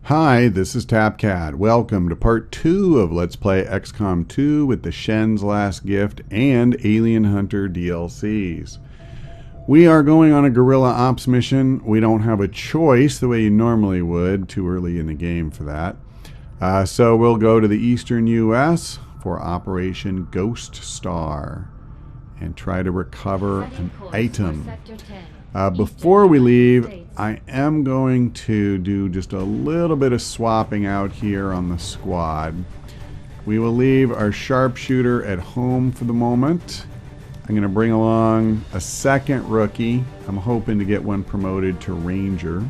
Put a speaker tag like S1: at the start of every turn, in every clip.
S1: Hi, this is TapCat. Welcome to part 2 of Let's Play XCOM 2 with the Shen's Last Gift and Alien Hunter DLCs. We are going on a guerrilla ops mission. We don't have a choice the way you normally would, too early in the game for that. So we'll go to the eastern US for Operation Ghost Star and try to recover an item. Before we leave, I am going to do just a little bit of swapping out here on the squad. We will leave our sharpshooter at home for the moment. I'm going to bring along a second rookie. I'm hoping to get one promoted to Ranger.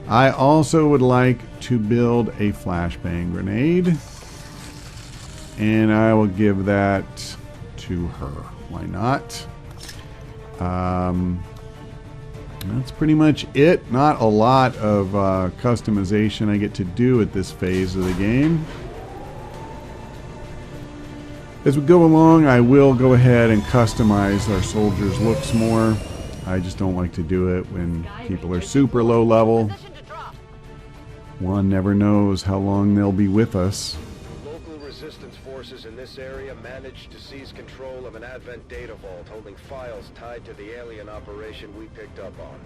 S1: I also would like to build a flashbang grenade, and I will give that to her. Why not? That's pretty much it. Not a lot of customization I get to do at this phase of the game. As we go along, I will go ahead and customize our soldiers' looks more. I just don't like to do it when people are super low level. One never knows how long they'll be with us.
S2: Local resistance forces in this area managed to seize control of an Advent data vault holding files tied to the alien operation we picked up on.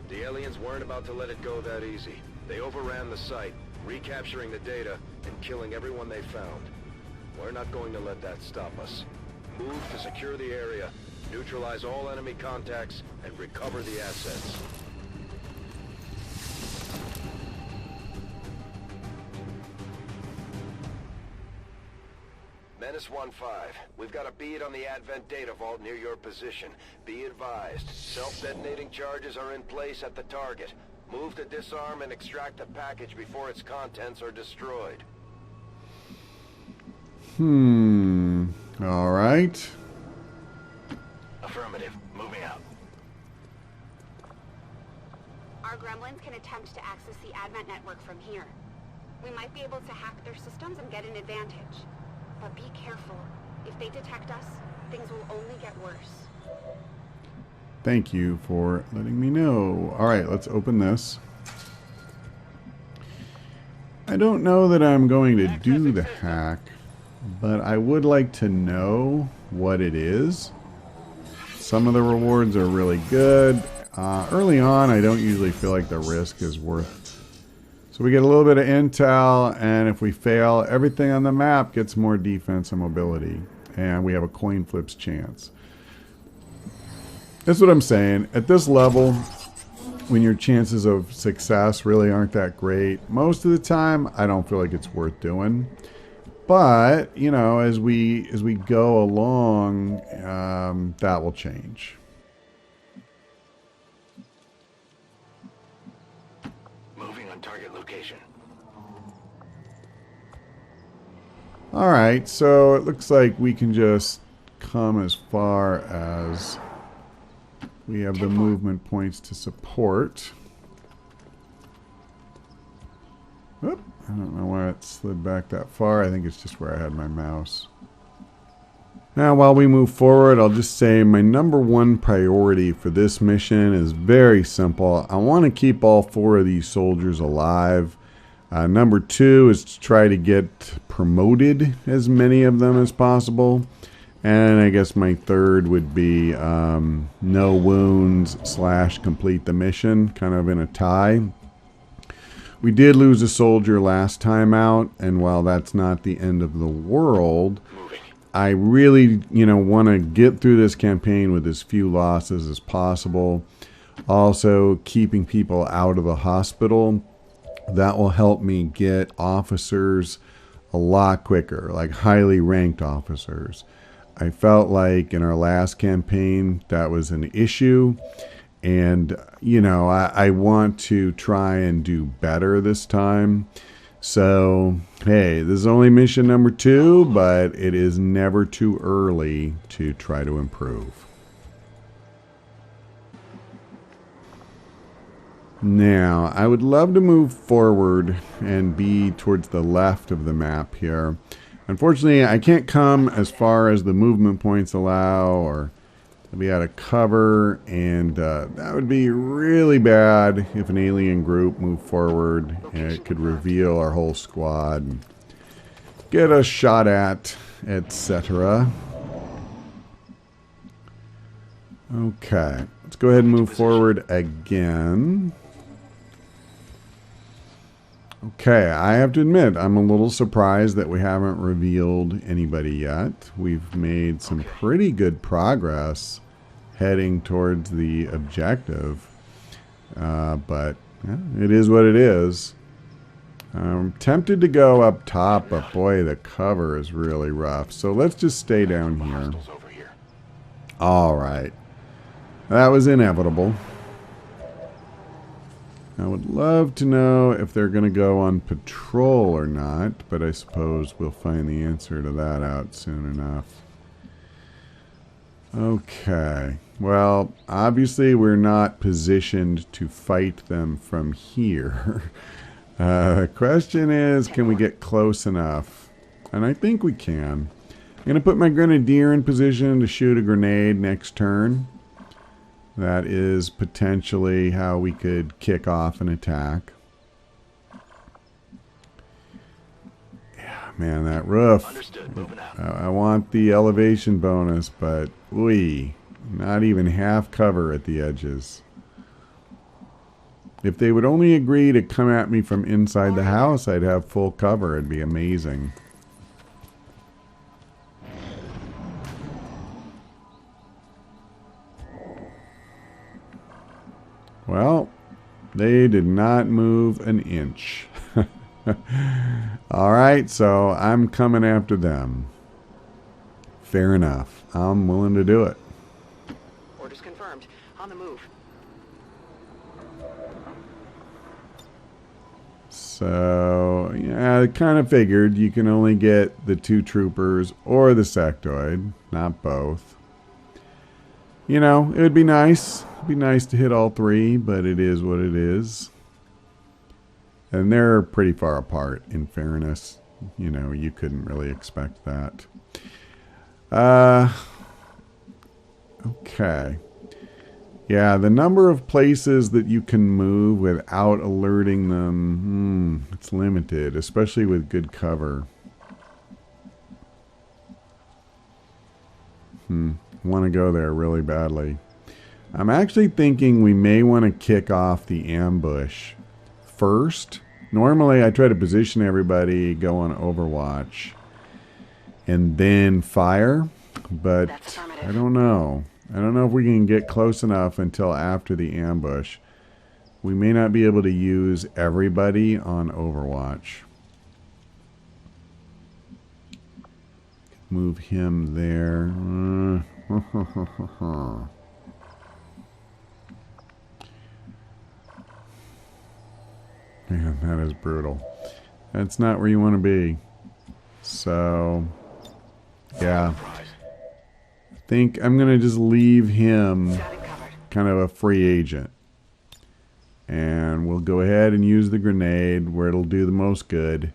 S2: The aliens weren't about to let it go that easy. They overran the site, recapturing the data and killing everyone they found. We're not going to let that stop us. Move to secure the area, neutralize all enemy contacts, and recover the assets. Menace 1-5, we've got a bead on the Advent data vault near your position. Be advised, self-detonating charges are in place at the target. Move to disarm and extract the package before its contents are destroyed.
S1: All right.
S2: Affirmative. Moving out.
S3: Our gremlins can attempt to access the Advent network from here. We might be able to hack their systems and get an advantage. But be careful. If they detect us, things will only get worse.
S1: Thank you for letting me know. All right, let's open this. I don't know that I'm going to do the hack, but I would like to know what it is. Some of the rewards are really good. Early on, I don't usually feel like the risk is worth. So we get a little bit of intel, and if we fail, everything on the map gets more defense and mobility, and we have a coin flips chance. That's what I'm saying. At this level, when your chances of success really aren't that great, most of the time, I don't feel like it's worth doing. But, you know, as we go along, that will change.
S2: Moving on target location.
S1: Alright, so it looks like we can just come as far as we have the movement points to support. Oop. I don't know why it slid back that far. I think it's just where I had my mouse. Now, while we move forward, I'll just say my #1 priority for this mission is very simple. I want to keep all 4 of these soldiers alive. Number 2 is to try to get promoted as many of them as possible. And I guess my 3rd would be no wounds / complete the mission, kind of in a tie. We did lose a soldier last time out, and while that's not the end of the world, I really, want to get through this campaign with as few losses as possible. Also, keeping people out of the hospital. That will help me get officers a lot quicker, like highly ranked officers. I felt like in our last campaign that was an issue. And, I want to try and do better this time. So, hey, this is only mission number 2, but it is never too early to try to improve. Now, I would love to move forward and be towards the left of the map here. Unfortunately, I can't come as far as the movement points allow, or They'll be out of cover, and that would be really bad if an alien group moved forward and it could reveal our whole squad and get us shot at, etc. Okay, let's go ahead and move forward again. Okay, I have to admit, I'm a little surprised that we haven't revealed anybody yet. We've made some pretty good progress heading towards the objective. But yeah, it is what it is. I'm tempted to go up top, but boy, the cover is really rough. So let's just stay down here. All right. That was inevitable. I would love to know if they're going to go on patrol or not, but I suppose we'll find the answer to that out soon enough. Okay. Well, obviously we're not positioned to fight them from here. The question is, can we get close enough? And I think we can. I'm going to put my Grenadier in position to shoot a grenade next turn. That is potentially how we could kick off an attack. Yeah, man, that roof. I want the elevation bonus, but not even half cover at the edges. If they would only agree to come at me from inside the house, I'd have full cover. It'd be amazing. Well, they did not move an inch. Alright, so I'm coming after them. Fair enough. I'm willing to do it.
S4: Orders confirmed. On the move.
S1: So, yeah, I kind of figured you can only get the 2 troopers or the sectoid, not both. You know, it would be nice. It'd be nice to hit all 3, but it is what it is. And they're pretty far apart, in fairness. You know, you couldn't really expect that. Okay. Yeah, the number of places that you can move without alerting them, it's limited, especially with good cover. Want to go there really badly. I'm actually thinking we may want to kick off the ambush first. Normally I try to position everybody, go on Overwatch, and then fire, but I don't know. I don't know if we can get close enough until after the ambush. We may not be able to use everybody on Overwatch. Move him there. Man, that is brutal. That's not where you want to be. So, yeah. I think I'm going to just leave him kind of a free agent. And we'll go ahead and use the grenade where it'll do the most good.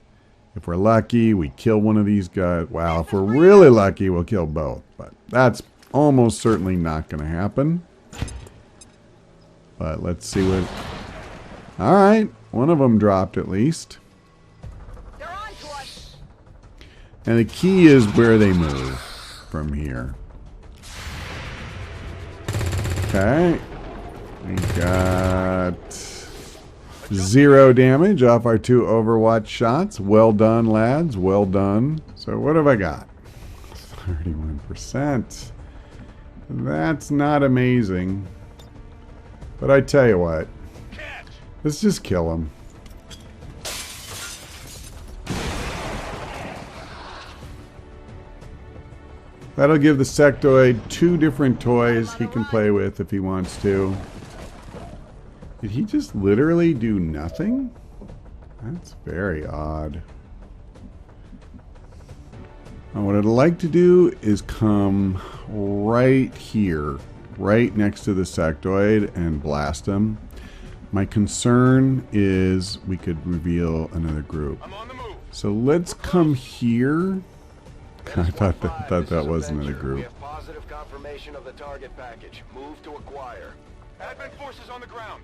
S1: If we're lucky, we kill one of these guys. Wow, if we're really lucky, we'll kill both. But that's almost certainly not going to happen. But let's see what... Alright, one of them dropped at least. And the key is where they move from here. Okay. We got 0 damage off our 2 Overwatch shots. Well done, lads. Well done. So what have I got? 31%. That's not amazing. But I tell you what. Let's just kill him. That'll give the sectoid 2 different toys he can play with if he wants to. Did he just literally do nothing? That's very odd. Now what I'd like to do is come right here, right next to the sectoid, and blast him. My concern is we could reveal another group. So let's come here. I thought that wasn't a group.
S2: confirmation of the target package. Move to acquire. Advent forces on the ground.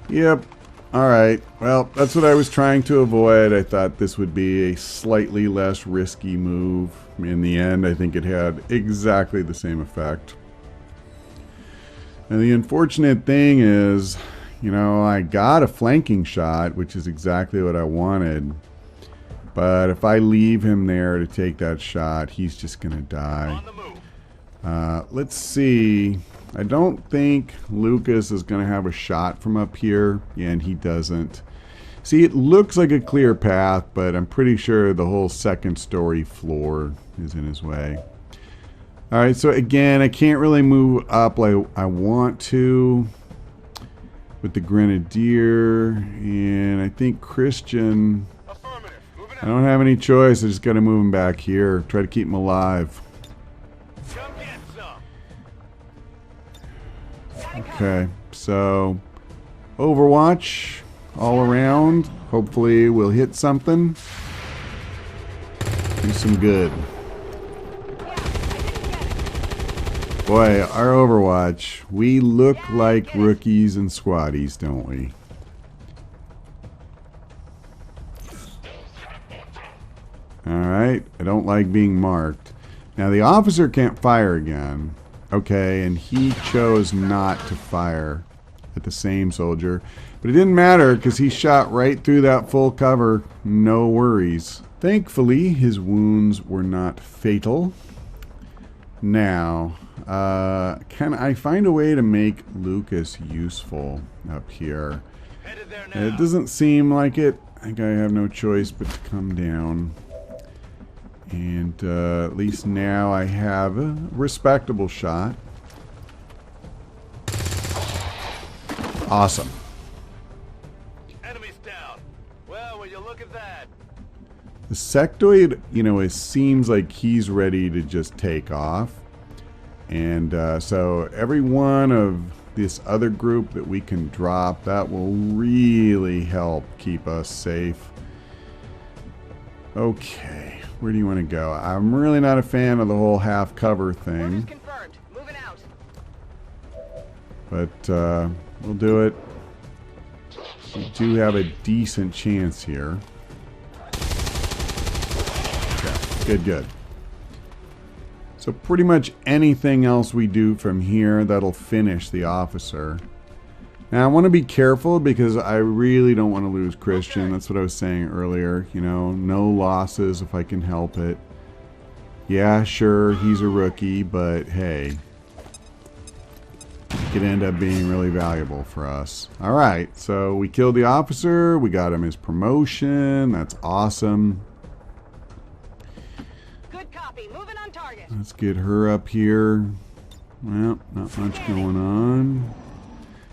S1: Yep. Alright. Well, that's what I was trying to avoid. I thought this would be a slightly less risky move. In the end, I think it had exactly the same effect. And the unfortunate thing is, you know, I got a flanking shot, which is exactly what I wanted. But if I leave him there to take that shot, he's just going to die. Let's see. I don't think Lucas is going to have a shot from up here. Yeah, and he doesn't. See, it looks like a clear path, but I'm pretty sure the whole second story floor is in his way. Alright, so again, I can't really move up like I want to with the Grenadier. And I think Christian... I don't have any choice. I just got to move him back here. Try to keep him alive. Okay, so Overwatch all around. Hopefully we'll hit something. Do some good. Boy, our Overwatch. We look like rookies and squaddies, don't we? Alright, I don't like being marked. Now the officer can't fire again. Okay, and he chose not to fire at the same soldier. But it didn't matter because he shot right through that full cover. No worries. Thankfully, his wounds were not fatal. Now, can I find a way to make Lucas useful up here? It doesn't seem like it. I think I have no choice but to come down. And at least now I have a respectable shot. Awesome.
S2: Enemies down. Well, will you look at that?
S1: The sectoid, you know, it seems like he's ready to just take off. And so every one of this other group that we can drop, that will really help keep us safe. Okay. Where do you want to go? I'm really not a fan of the whole half cover thing.
S4: Moving out.
S1: But we'll do it. We do have a decent chance here. Okay, good, good. So pretty much anything else we do from here, that'll finish the officer. Now I want to be careful because I really don't want to lose Christian. That's what I was saying earlier. You know, no losses if I can help it. Yeah, sure, he's a rookie, but hey, it could end up being really valuable for us. Alright, so we killed the officer. We got him his promotion. That's awesome.
S4: Good copy. Moving on target.
S1: Let's get her up here. Well, not much going on.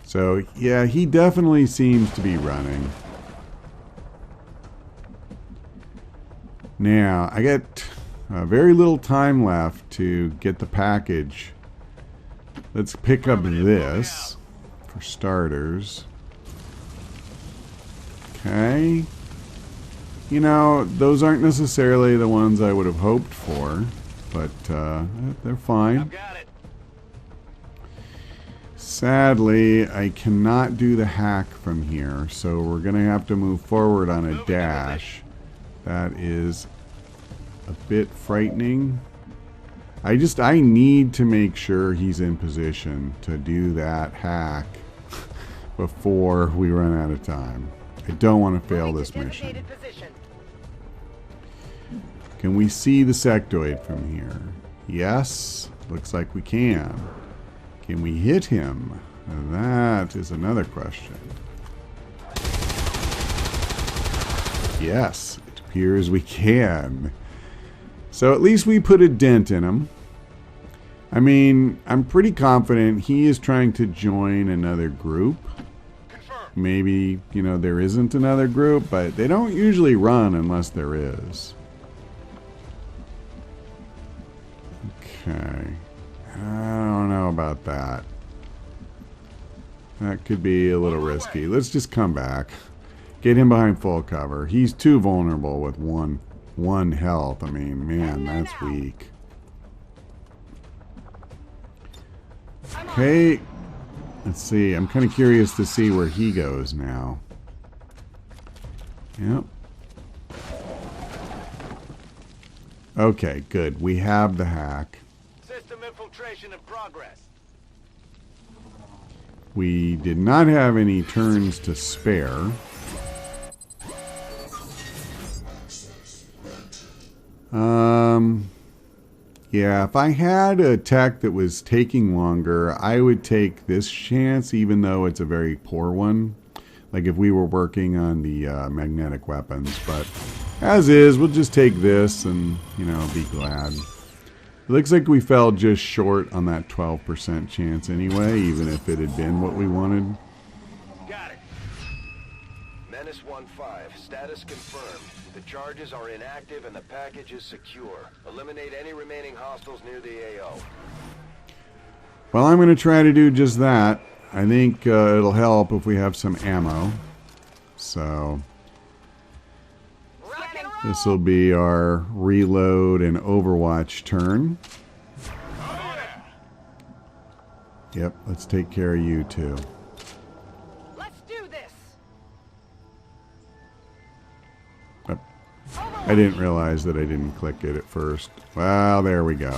S1: So, yeah, he definitely seems to be running. Now, I get very little time left to get the package. Let's pick up this for starters. Okay. You know, those aren't necessarily the ones I would have hoped for, but they're fine. Sadly, I cannot do the hack from here, so we're going to have to move forward on a dash. That is a bit frightening. I need to make sure he's in position to do that hack before we run out of time. I don't want to fail this mission. Can we see the sectoid from here? Yes, looks like we can. Can we hit him? That is another question. Yes, it appears we can. So at least we put a dent in him. I mean, I'm pretty confident he is trying to join another group. Maybe, you know, there isn't another group, but they don't usually run unless there is. Okay. I don't know about that. That could be a little risky. Let's just come back. Get him behind full cover. He's too vulnerable with one health. I mean, man, that's weak. Okay. Let's see. I'm kind of curious to see where he goes now. Yep. Okay, good. We have the hack.
S2: System infiltration in progress.
S1: We did not have any turns to spare. Yeah, if I had a tech that was taking longer, I would take this chance, even though it's a very poor one. Like if we were working on the magnetic weapons. But as is, we'll just take this and, you know, be glad. It looks like we fell just short on that 12% chance anyway, even if it had been what we wanted.
S2: Got it. Menace 1-5. Status confirmed. The charges are inactive and the package is secure. Eliminate any remaining hostiles near the AO.
S1: Well, I'm going to try to do just that. I think it'll help if we have some ammo. So this will be our reload and Overwatch turn. Yep, let's take care of you too.
S4: Let's do this.
S1: I didn't realize that I didn't click it at first. Well, there we go.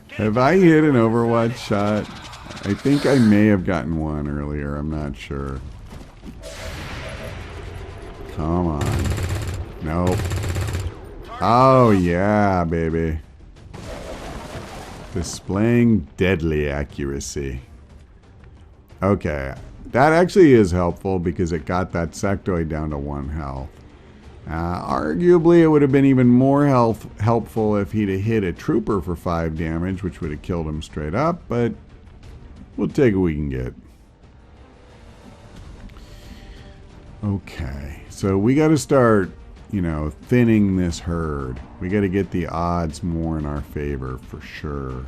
S1: Have I hit an Overwatch shot? I think I may have gotten one earlier. I'm not sure. Come on. Nope. Oh, yeah, baby. Displaying deadly accuracy. Okay. That actually is helpful because it got that sectoid down to 1 health. Arguably, it would have been even more helpful if he'd have hit a trooper for 5 damage, which would have killed him straight up, but we'll take what we can get. Okay, so we got to start, you know, thinning this herd. We got to get the odds more in our favor for sure.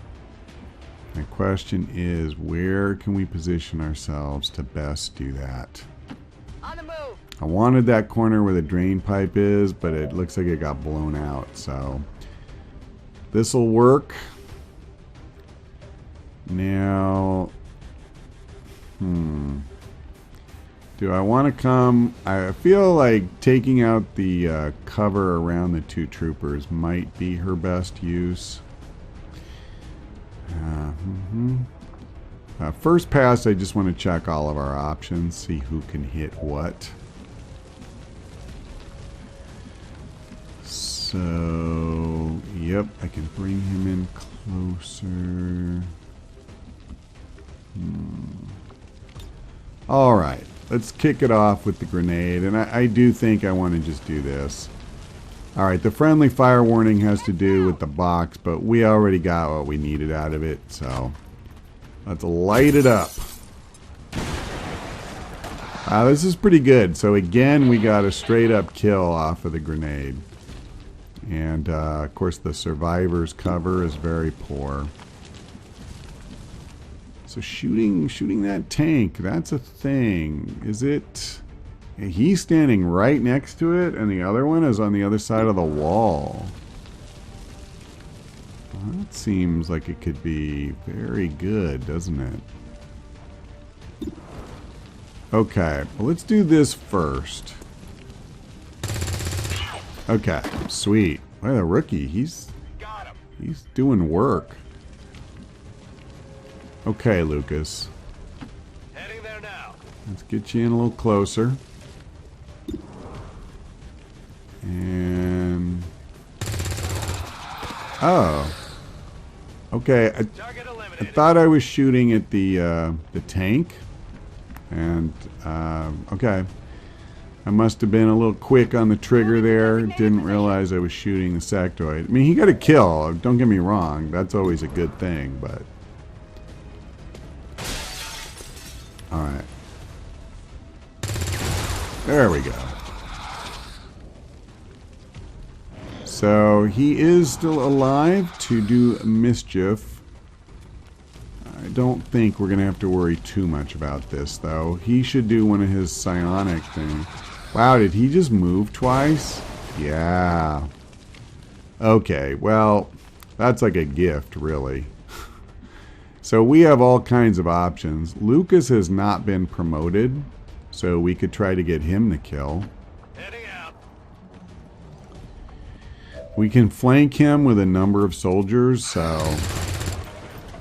S1: My question is, where can we position ourselves to best do that?
S4: On the move.
S1: I wanted that corner where the drain pipe is, but it looks like it got blown out, so this will work. Now, do I want to come? I feel like taking out the cover around the 2 troopers might be her best use. First pass, I just want to check all of our options, see who can hit what. So, yep, I can bring him in closer. Alright, let's kick it off with the grenade, and I do think I want to just do this. Alright, the friendly fire warning has to do with the box, but we already got what we needed out of it, so let's light it up. This is pretty good. So again, we got a straight up kill off of the grenade. And of course the survivor's cover is very poor. So shooting that tank, that's a thing. Is it? He's standing right next to it, and the other one is on the other side of the wall. Well, that seems like it could be very good, doesn't it? Okay, well, let's do this first. Okay, sweet. Well, the rookie, he's doing work. Okay, Lucas.
S2: Heading there now.
S1: Let's get you in a little closer. And oh, okay. I thought I was shooting at the tank, and okay. I must have been a little quick on the trigger there. Didn't realize I was shooting the sectoid. I mean, he got a kill. Don't get me wrong. That's always a good thing, but all right. There we go. So he is still alive to do mischief. I don't think we're going to have to worry too much about this, though. He should do one of his psionic things. Wow, did he just move twice? Yeah. Okay, well, That's like a gift, really. So we have all kinds of options. Lucas has not been promoted, so we could try to get him to kill.
S2: Heading out.
S1: We can flank him with a number of soldiers, so...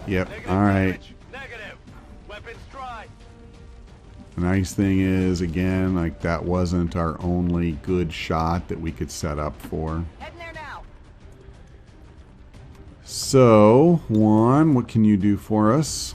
S1: Yep, alright.
S2: Negative. Weapons dry.
S1: The nice thing is, again, like that wasn't our only good shot that we could set up for.
S4: Heading there now.
S1: So, Juan, what can you do for us?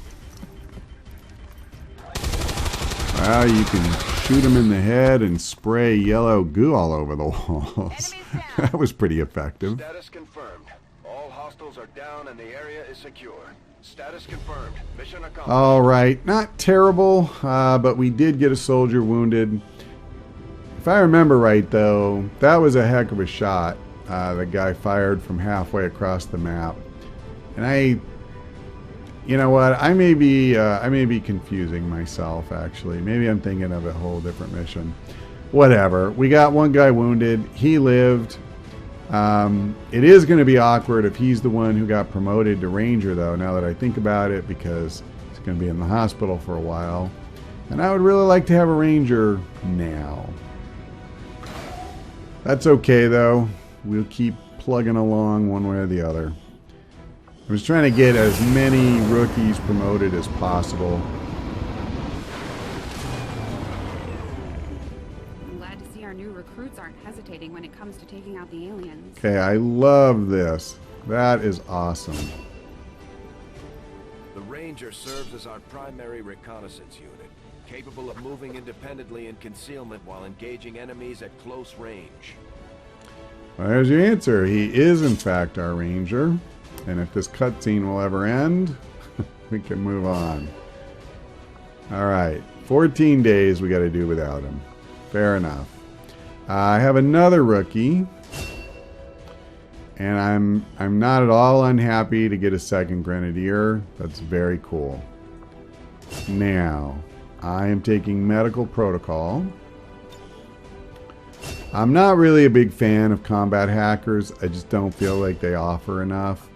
S1: Well, you can shoot him in the head and spray yellow goo all over the walls. That was pretty effective.
S2: Status confirmed. All hostiles are down and the area is secure. Status confirmed. Mission accomplished.
S1: All right, not terrible, but we did get a soldier wounded. If I remember right, though, that was a heck of a shot. The guy fired from halfway across the map, and you know what? I may be confusing myself. Actually, maybe I'm thinking of a whole different mission. Whatever. We got one guy wounded. He lived. It is going to be awkward if he's the one who got promoted to Ranger, though, now that I think about it, because he's going to be in the hospital for a while. And I would really like to have a Ranger now. That's okay, though. We'll keep plugging along one way or the other. I was trying to get as many rookies promoted as possible.
S3: Our new recruits aren't hesitating when it comes to taking out the aliens.
S1: Okay, I love this. That is awesome.
S2: The Ranger serves as our primary reconnaissance unit, capable of moving independently in concealment while engaging enemies at close range.
S1: Well, there's your answer. He is, in fact, our Ranger. And if this cutscene will ever end, we can move on. Alright, 14 days we got to do without him. Fair enough. I have another rookie, and I'm not at all unhappy to get a second Grenadier. That's very cool. Now, I am taking Medical Protocol. I'm not really a big fan of combat hackers. I just don't feel like they offer enough.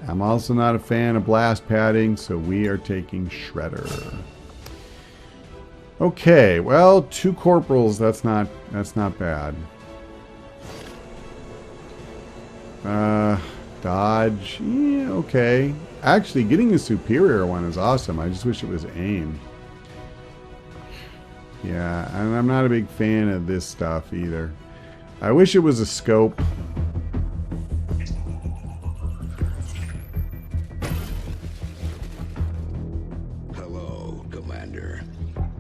S1: I'm also not a fan of blast padding, so we are taking Shredder. Okay, well, 2 corporals, that's not bad. Dodge, yeah, okay. Actually, getting a superior one is awesome. I just wish it was aim. Yeah, and I'm not a big fan of this stuff either. I wish it was a scope.
S5: Hello, Commander.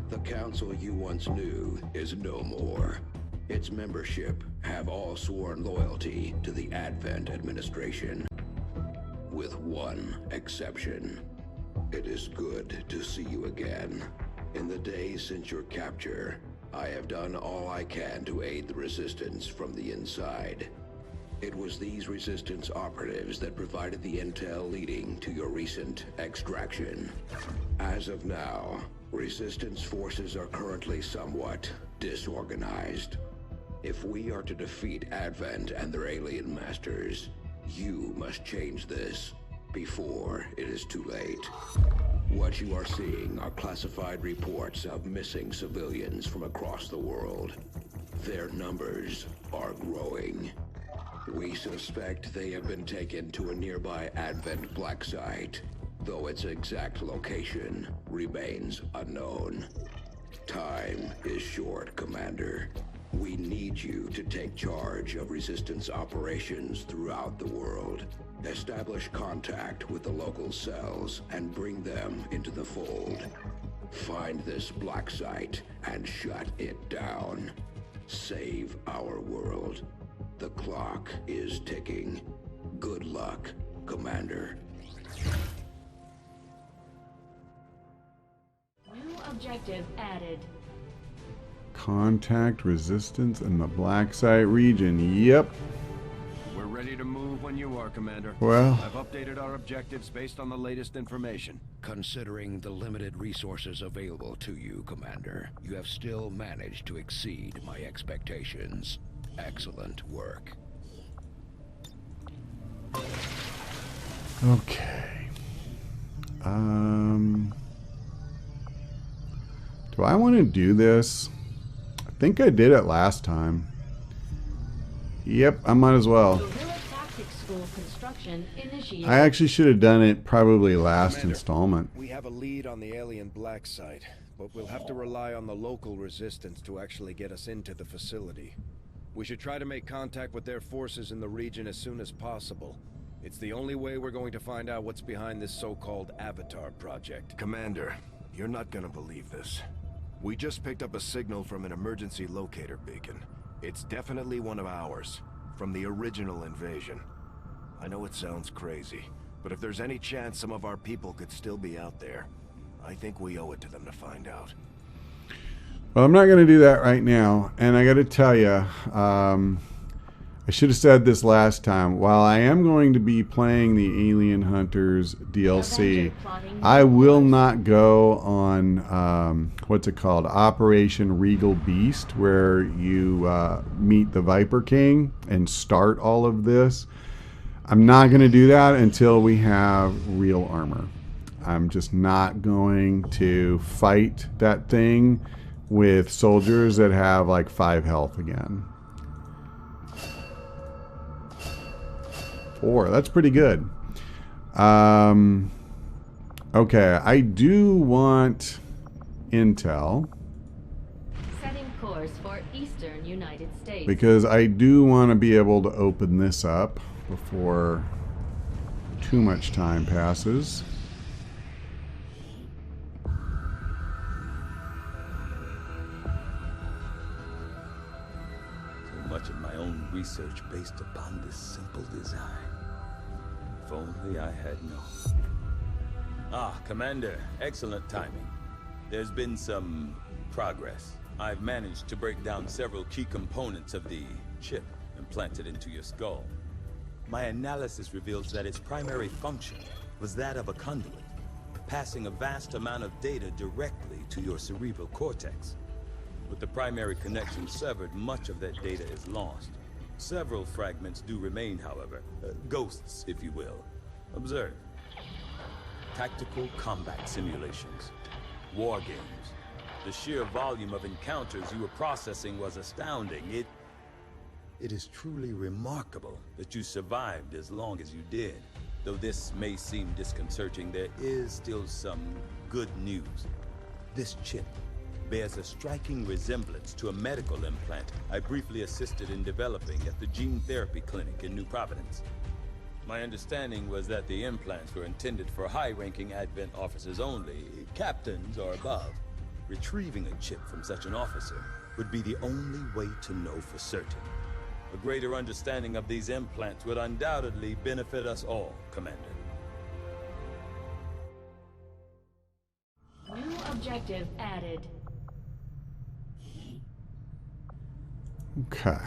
S5: The council you once knew is no more. Its membership have all sworn loyalty to the Advent administration. With one exception. It is good to see you again. In the days since your capture, I have done all I can to aid the Resistance from the inside. It was these Resistance operatives that provided the intel leading to your recent extraction. As of now, Resistance forces are currently somewhat disorganized. If we are to defeat Advent and their alien masters, you must change this before it is too late. What you are seeing are classified reports of missing civilians from across the world. Their numbers are growing. We suspect they have been taken to a nearby Advent black site, though its exact location remains unknown. Time is short, Commander. We need you to take charge of Resistance operations throughout the world. Establish contact with the local cells and bring them into the fold. Find this black site and shut it down. Save our world. The clock is ticking. Good luck, Commander.
S6: New objective added.
S1: Contact Resistance in the Black Site region. Yep.
S2: We're ready to move when you are, Commander.
S1: Well,
S2: I've updated our objectives based on the latest information.
S5: Considering the limited resources available to you, Commander, you have still managed to exceed my expectations. Excellent work.
S1: Okay. Do I want to do this? I think I did it last time. Yep, I might as well.
S6: Guerrilla Tactics School construction initiated.
S1: I actually should have done it probably last
S2: Commander,
S1: installment.
S2: We have a lead on the alien black site, but we'll have to rely on the local resistance to actually get us into the facility. We should try to make contact with their forces in the region as soon as possible. It's the only way we're going to find out what's behind this so-called Avatar project. Commander, you're not gonna believe this. We just picked up a signal from an emergency locator beacon. It's definitely one of ours, from the original invasion. I know it sounds crazy, but if there's any chance some of our people could still be out there, I think we owe it to them to find out.
S1: Well, I'm not going to do that right now. And I got to tell you, I should have said this last time. While I am going to be playing the Alien Hunters DLC, I will not go on, what's it called, Operation Regal Beast, where you meet the Viper King and start all of this. I'm not going to do that until we have real armor. I'm just not going to fight that thing with soldiers that have like 5 health again. 4, that's pretty good. Okay, I do want intel.
S6: Setting course for Eastern United States.
S1: Because I do want to be able to open this up before too much time passes.
S7: Much of my own research based upon this simple design. If only I had known. Ah, Commander, excellent timing. There's been some progress. I've managed to break down several key components of the chip implanted into your skull. My analysis reveals that its primary function was that of a conduit, passing a vast amount of data directly to your cerebral cortex. With the primary connection severed, much of that data is lost. Several fragments do remain, however. Ghosts, if you will. Observe. Tactical combat simulations. War games. The sheer volume of encounters you were processing was astounding. It is truly remarkable that you survived as long as you did. Though this may seem disconcerting, there is still some good news. This chip bears a striking resemblance to a medical implant I briefly assisted in developing at the gene therapy clinic in New Providence. My understanding was that the implants were intended for high-ranking Advent officers only, captains or above. Retrieving a chip from such an officer would be the only way to know for certain. A greater understanding of these implants would undoubtedly benefit us all, Commander.
S6: New objective added.
S1: Okay.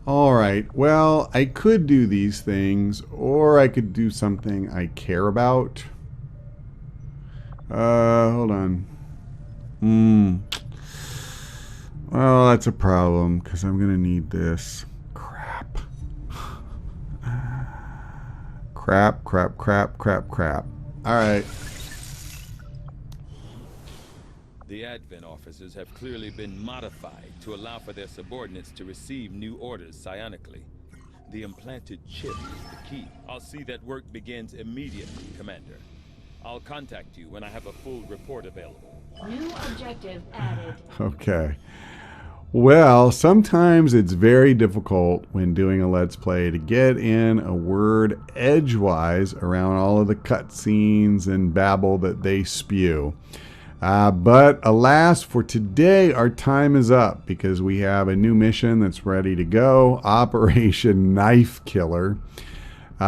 S1: All right. Well, I could do these things, or I could do something I care about. Hold on. Well, that's a problem, because I'm going to need this. Crap. Crap. All right.
S7: The Advent officers have clearly been modified to allow for their subordinates to receive new orders psionically. The implanted chip is the key. I'll see that work begins immediately, Commander. I'll contact you when I have a full report available.
S6: New objective added.
S1: Okay. Well, sometimes it's very difficult when doing a Let's Play to get in a word edgewise around all of the cutscenes and babble that they spew. But alas, for today, our time is up because we have a new mission that's ready to go, Operation Knife Killer.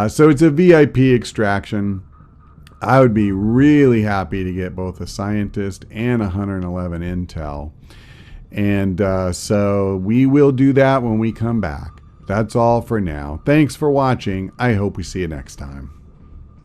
S1: So it's a VIP extraction. I would be really happy to get both a scientist and 111 intel. And so we will do that when we come back. That's all for now. Thanks for watching. I hope we see you next time.